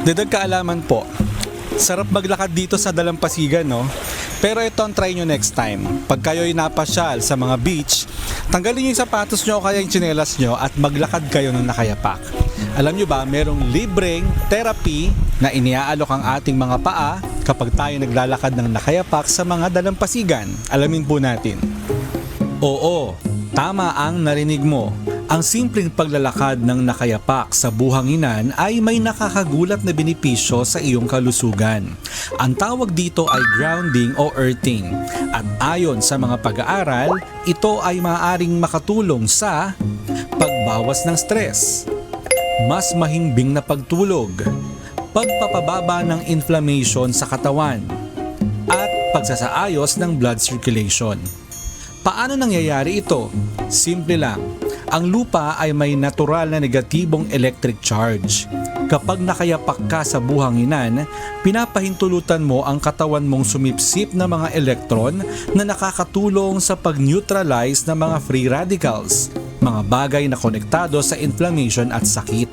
Dadag kaalaman po, sarap maglakad dito sa Dalampasigan, no? Pero ito ang try nyo next time. Pag kayo'y napasyal sa mga beach, tanggalin nyo yung sapatos nyo o kaya yung tsinelas nyo at maglakad kayo ng nakayapak. Alam nyo ba, merong libreng therapy na iniaalok ang ating mga paa kapag tayo naglalakad ng nakayapak sa mga dalampasigan. Alamin po natin. Oo, tama ang narinig mo. Ang simpleng paglalakad ng nakayapak sa buhanginan ay may nakakagulat na benepisyo sa iyong kalusugan. Ang tawag dito ay grounding o earthing. At ayon sa mga pag-aaral, ito ay maaaring makatulong sa pagbawas ng stress, mas mahimbing na pagtulog, pagpapababa ng inflammation sa katawan, at pagsasaayos ng blood circulation. Paano nangyayari ito? Simple lang. Ang lupa ay may natural na negatibong electric charge. Kapag nakayapak ka sa buhanginan, pinapahintulutan mo ang katawan mong sumipsip na mga elektron na nakakatulong sa pag-neutralize ng mga free radicals, mga bagay na konektado sa inflammation at sakit.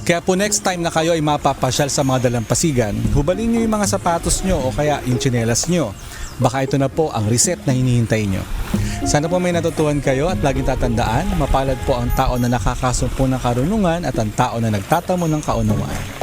Kaya po next time na kayo ay mapapasyal sa mga dalampasigan, hubalin nyo yung mga sapatos nyo o kaya yung tsinelas nyo. Baka ito na po ang reset na hinihintay nyo. Sana po may natutuhan kayo at laging tatandaan, mapalad po ang tao na nakakasumpo ng karunungan at ang tao na nagtatamo ng kaunawaan.